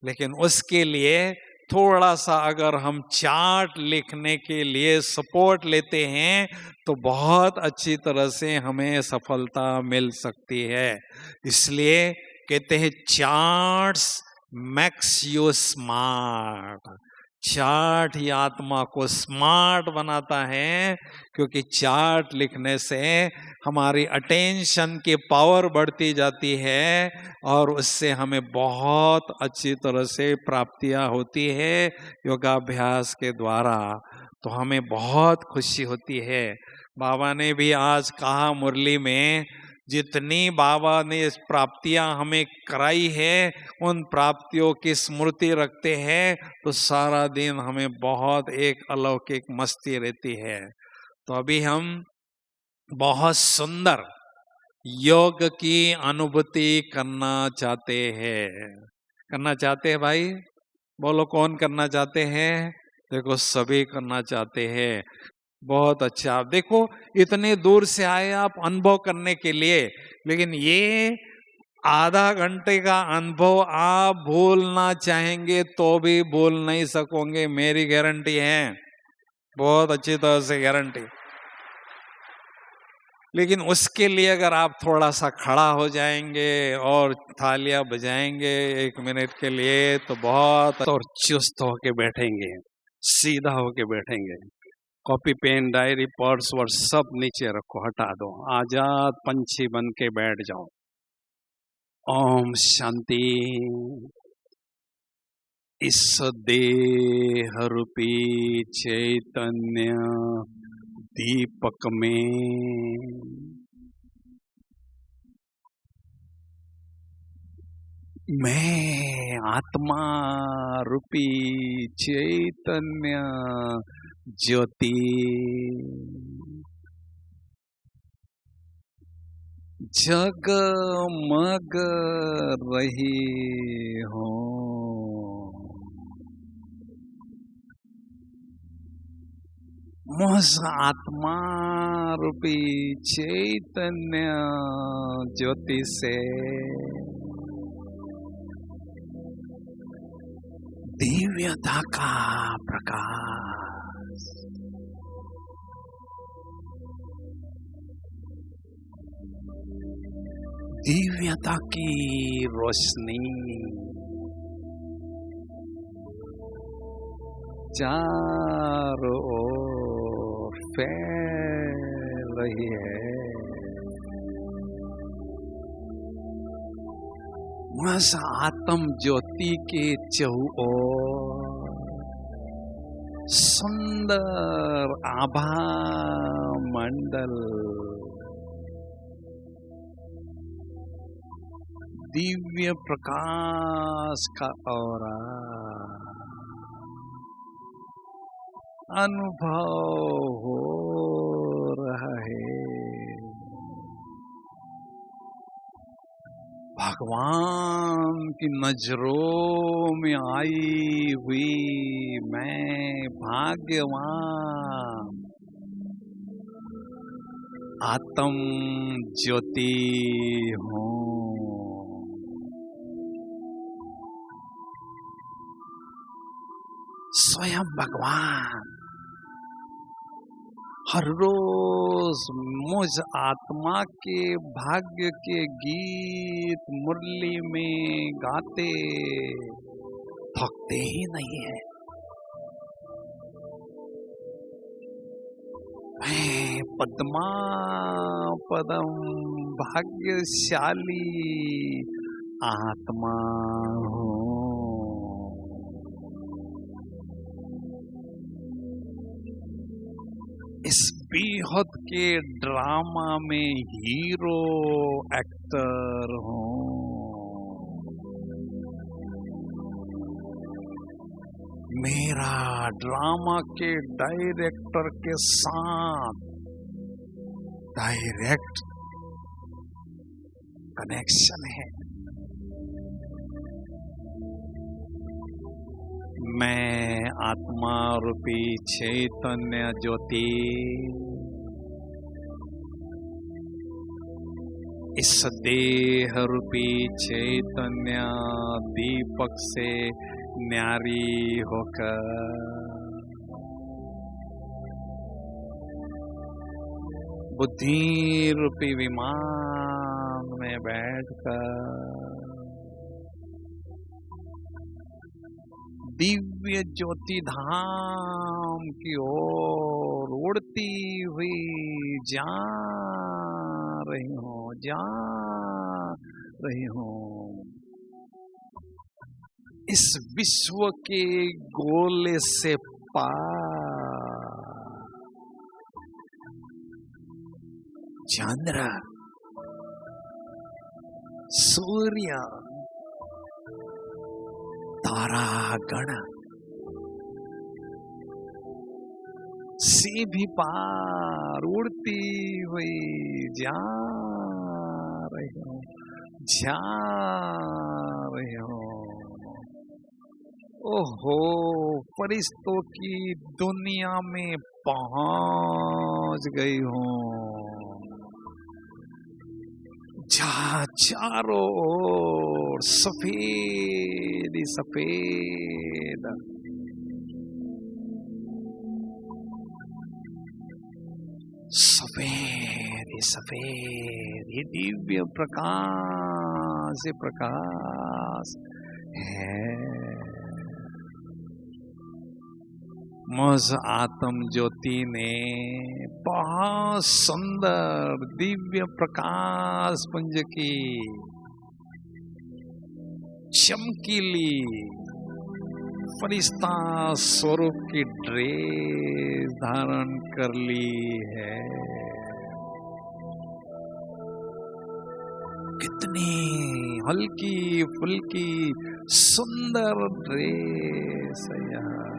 लेकिन उसके लिए थोड़ा सा अगर हम चार्ट लिखने के लिए सपोर्ट लेते हैं तो बहुत अच्छी तरह से हमें सफलता मिल सकती है। इसलिए कहते हैं charts makes you smart. Chart ही आत्मा को स्मार्ट बनाता है, क्योंकि चार्ट लिखने से हमारी अटेंशन की पावर बढ़ती जाती है और उससे हमें बहुत अच्छी तरह से प्राप्तियां होती है योगाभ्यास के द्वारा। तो हमें बहुत खुशी होती है। बाबा ने भी आज कहा मुरली में, जितनी बाबा ने इस प्राप्तियां हमें कराई है उन प्राप्तियों की स्मृति रखते हैं तो सारा दिन हमें बहुत एक अलौकिक मस्ती रहती है। तो अभी हम बहुत सुंदर योग की अनुभूति करना चाहते हैं। करना चाहते हैं भाई? बोलो कौन करना चाहते हैं? देखो सभी करना चाहते हैं। बहुत अच्छा। आप देखो इतने दूर से आए आप अनुभव करने के लिए, लेकिन ये आधा घंटे का अनुभव आप भूलना चाहेंगे तो भी भूल नहीं सकोगे, मेरी गारंटी है, बहुत अच्छी तरह से गारंटी। लेकिन उसके लिए अगर आप थोड़ा सा खड़ा हो जाएंगे और थालियां बजाएंगे 1 मिनट के लिए तो बहुत और चुस्त होके बैठेंगे, सीधा होके बैठेंगे। कॉपी पेन डायरी पर्स वर्स सब नीचे रखो, हटा दो, आजाद पंछी बन के बैठ जाओ। ओम शांति। इस देह रूपी चैतन्य दीपक में मैं आत्मा रूपी चैतन्य ज्योति जगमग रही हो। मुझ आत्मा रूपी चैतन्य ज्योति से दिव्यता का प्रकाश, दिव्यता की रोशनी चारों ओर फैल रही है। बस आत्म ज्योति के चहुओर सुंदर आभा मंडल, दिव्य प्रकाश का औरा अनुभव हो रहा है। भगवान की नजरों में आई हुई मैं भाग्यवान आत्म ज्योति हूँ। स्वयं भगवान हर रोज मुझ आत्मा के भाग्य के गीत मुरली में गाते थकते ही नहीं है। मैं पद्मा पदम भाग्यशाली आत्मा हूँ। इस बेहद के ड्रामा में हीरो एक्टर हूँ। मेरा ड्रामा के डायरेक्टर के साथ डायरेक्ट कनेक्शन है। मैं आत्मा रूपी चैतन्य ज्योति इस देह रूपी चैतन्य दीपक से न्यारी होकर बुद्धि रूपी विमान में बैठकर दिव्य ज्योति धाम की ओर उड़ती हुई जा रही हूँ। इस विश्व के गोले से पार चंद्र, सूर्य, तारागण से भी पार उड़ती हुई जा रही हूँ। ओहो, फरिश्तों की दुनिया में पहुंच गई हूं, जहां चारों ओर सफेद ही सफेद, सफेद ही सफेद, ये दिव्य प्रकाश से प्रकाश है। मुझ आत्म ज्योति ने बहुत सुंदर दिव्य प्रकाश पुंज की चमकीली फरिश्ता स्वरूप की ड्रेस धारण कर ली है। कितनी हल्की फुल्की सुंदर ड्रेस है यार।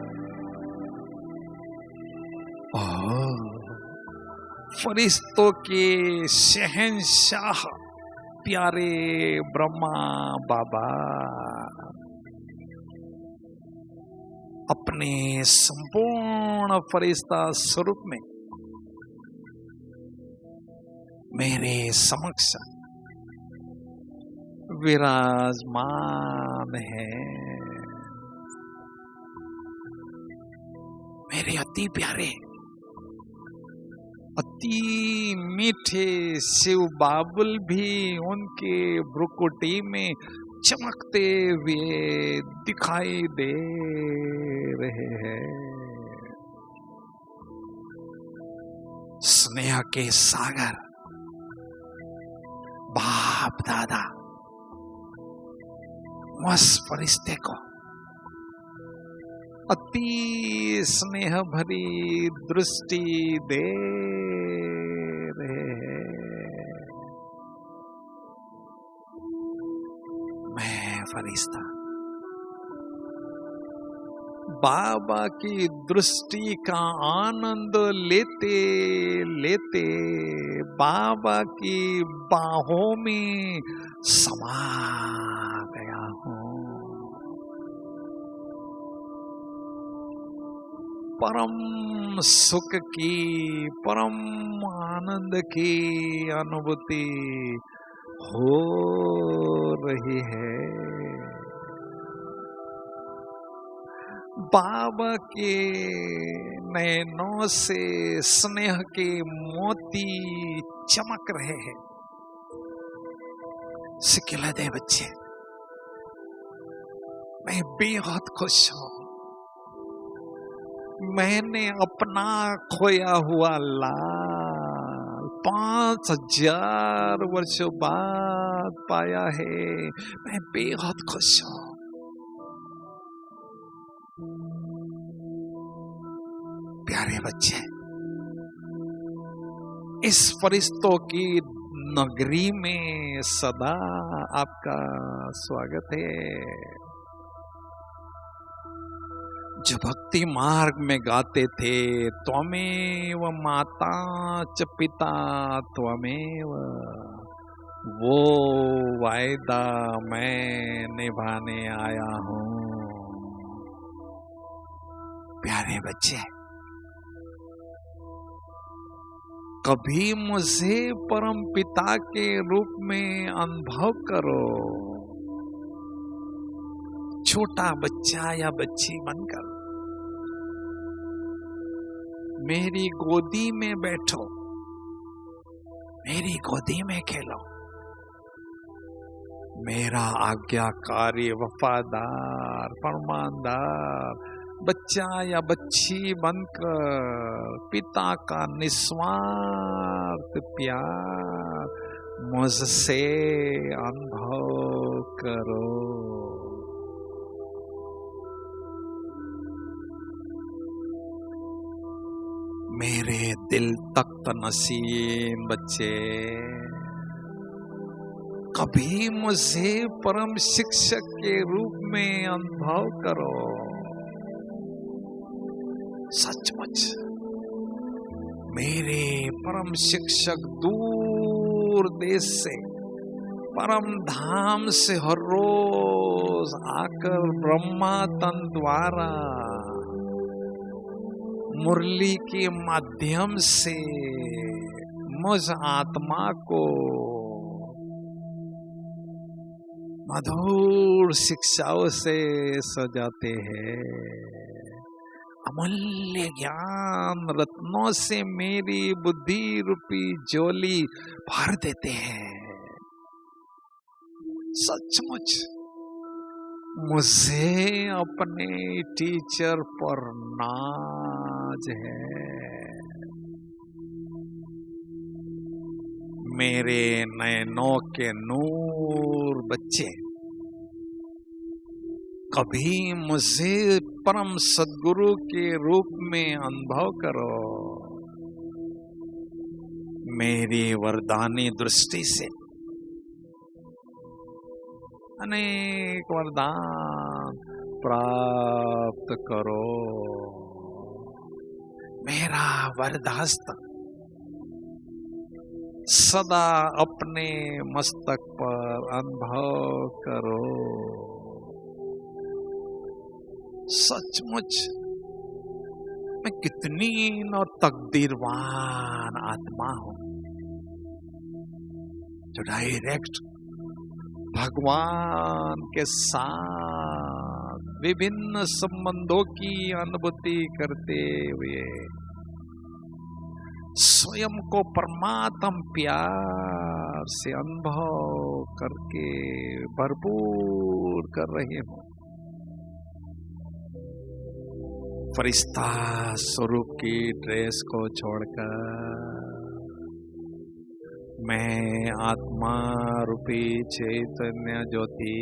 फरिश्तों के शहंशाह प्यारे ब्रह्मा बाबा अपने संपूर्ण फरिश्ता स्वरूप में मेरे समक्ष विराजमान है। मेरे अति प्यारे अति मीठे शिव बाबुल भी उनके भ्रुकुटी में चमकते हुए दिखाई दे रहे हैं। स्नेह के सागर बाप दादा उस फरिश्ते को अति स्नेह भरी दृष्टि दे रहे हैं। मैं फरिश्ता बाबा की दृष्टि का आनंद लेते लेते बाबा की बाहों में समा गया हूं। परम सुख की परम आनंद की अनुभूति हो रही है। बाबा के नयनों से स्नेह के मोती चमक रहे हैं। सिखला दे बच्चे, मैं बेहद खुश हूं। मैंने अपना खोया हुआ लाल 5000 वर्षों बाद पाया है। मैं बेहद खुश हूं। प्यारे बच्चे, इस फरिश्तों की नगरी में सदा आपका स्वागत है। जो भक्ति मार्ग में गाते थे, त्वमेव माता च पिता त्वमेव, वो वायदा मैं निभाने आया हूं। प्यारे बच्चे, कभी मुझे परम पिता के रूप में अनुभव करो। छोटा बच्चा या बच्ची बनकर मेरी गोदी में बैठो, मेरी गोदी में खेलो। मेरा आज्ञाकारी वफादार फरमानदार बच्चा या बच्ची बनकर पिता का निस्वार्थ प्यार मुझसे अनुभव करो। मेरे दिल तख्त नसीम बच्चे, कभी मुझे परम शिक्षक के रूप में अनुभव करो। सचमुच मेरे परम शिक्षक दूर देश से परम धाम से हर रोज आकर ब्रह्मा तन द्वारा मुरली के माध्यम से मुझ आत्मा को मधुर शिक्षाओं से सजाते हैं। अमूल्य ज्ञान रत्नों से मेरी बुद्धि रूपी झोली भर देते हैं। सचमुच मुझे अपने टीचर पर नाज है। मेरे नयनों के नूर बच्चे, कभी मुझे परम सद्गुरु के रूप में अनुभव करो। मेरी वरदानी दृष्टि से अनेक वरदान प्राप्त करो। मेरा वरदास्त्र सदा अपने मस्तक पर अनुभव करो। सचमुच मैं कितनी न तकदीरवान आत्मा हूं जो डायरेक्ट भगवान के साथ विभिन्न संबंधों की अनुभूति करते हुए स्वयं को परमात्म प्यार से अनुभव करके भरपूर कर रहे हूं। फरिश्ता स्वरूप की ड्रेस को छोड़कर मैं आत्मा रूपी चैतन्य ज्योति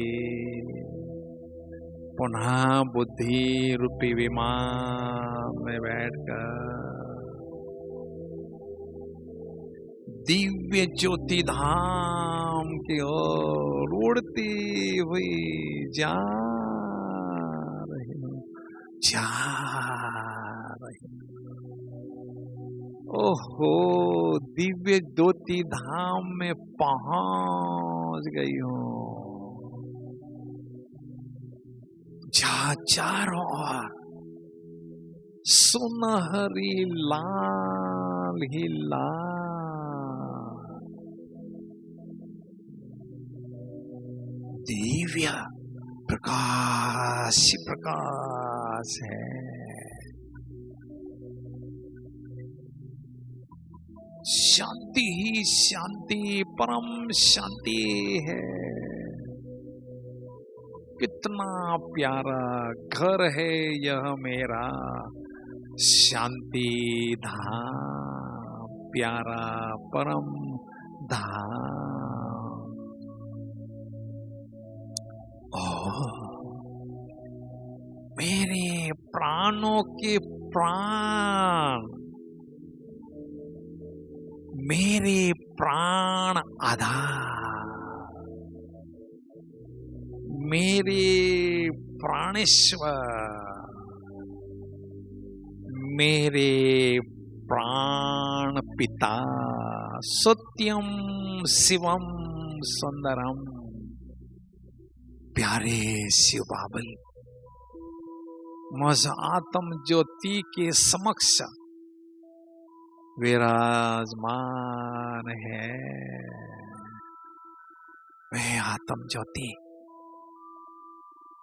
पुनः बुद्धि रूपी विमान में बैठकर दिव्य ज्योति धाम की ओर उड़ती हुई जा रही हूँ। ओहो, दिव्य ज्योति धाम में पहुंच गई हूँ। जहाँ चारों ओर सुनहरी लाल ही लाल दिव्य प्रकाश प्रकाश है। शांति ही शांति, परम शांति है। कितना प्यारा घर है यह मेरा शांति धाम, प्यारा परम धाम। मेरे प्राणों के प्राण, मेरे प्राण आधार, मेरे प्राणेश्वर, मेरे प्राण पिता, सत्यम शिवम सुंदरम, प्यारे शिव बाबल, मुझ आत्म ज्योति के समक्ष विराजमान है। वह आत्म ज्योति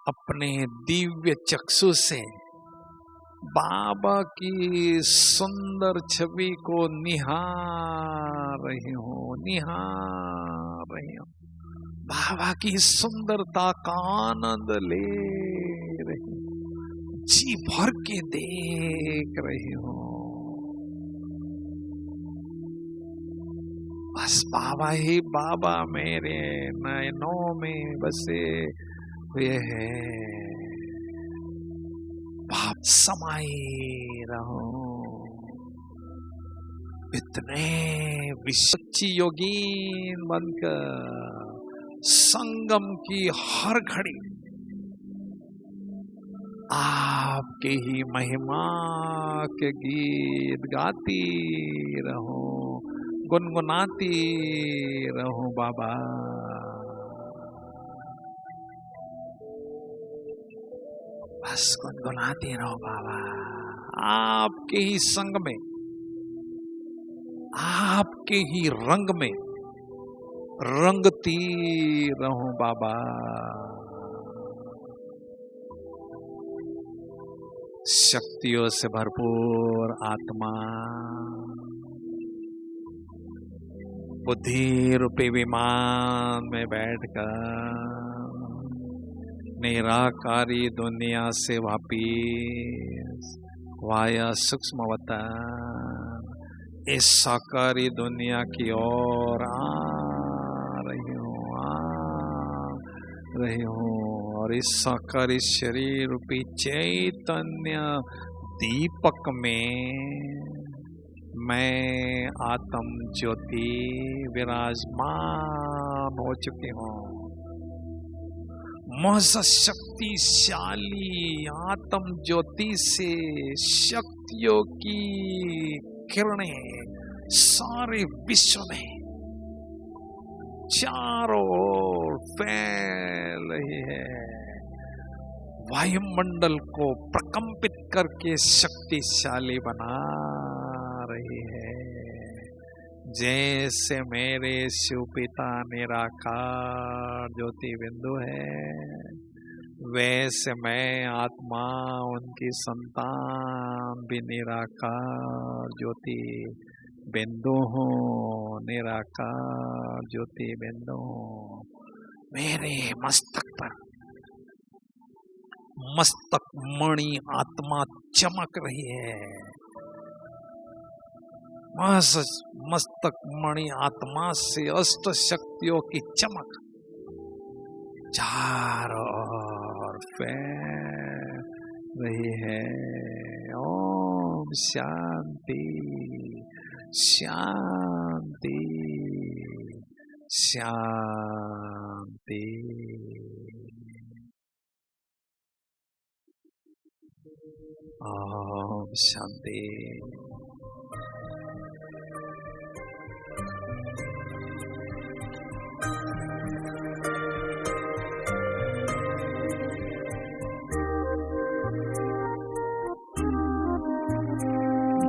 अपने दिव्य चक्षु से बाबा की सुंदर छवि को निहार रही हूँ, निहार रही हूँ। बाबा की सुंदरता का आनंद ले रही हूँ, जी भर के देख रही हूँ। बस बाबा ही बाबा मेरे नयनों में बसे हुए हैं। बाप समाये रहो। इतने विसच्ची योगीन बनकर संगम की हर घड़ी आपके ही महिमा के गीत गाती रहो, गुनगुनाती रहो बाबा। बस गुनगुनाते रहो बाबा, आपके ही संग में, आपके ही रंग में रंगती रहूं बाबा। शक्तियों से भरपूर आत्मा, बुद्धि रूपी विमान में बैठकर निराकारी दुनिया से वापिस वाया सूक्ष्म वतन इस साकारी दुनिया की ओर आ रही हूँ और इस साकारी शरीर रूपी चैतन्य दीपक में मैं आत्म ज्योति विराजमान हो चुकी हूँ। महज शक्तिशाली आत्म ज्योति से शक्तियों की किरणें सारे विश्व में चारों ओर फैल रही है, वायुमंडल को प्रकंपित करके शक्तिशाली बना रही है। जैसे मेरे शिव पिता निराकार ज्योति बिंदु है, वैसे मैं आत्मा उनकी संतान भी निराकार ज्योति बिंदु हूँ, निराकार ज्योति बिंदु हूँ। मेरे मस्तक पर मस्तक मणि आत्मा चमक रही है। मस्तक मणि आत्मा से अष्ट शक्तियों की चमक चारों ओर फैल रही है। ओम शांति शांति शांति। ओम शांति।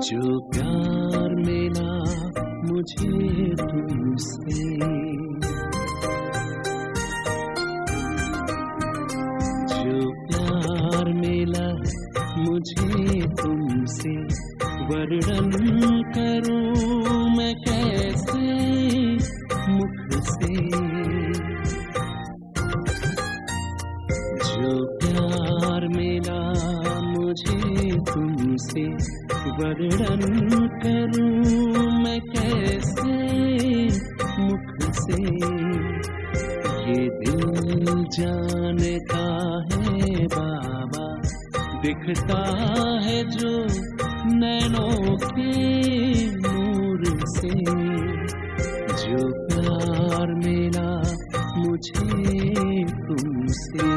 जो प्यार मिला मुझे तुमसे, जो प्यार मिला मुझे तुमसे, वर्णन करूं मैं कैसे मुख से। जो प्यार मिला मुझे तुमसे, वर्णन करूं मैं कैसे मुख से। ये दिल जानता है बाबा, दिखता है जो नैनों के नूर से। जो प्यार मिला मुझे तुमसे,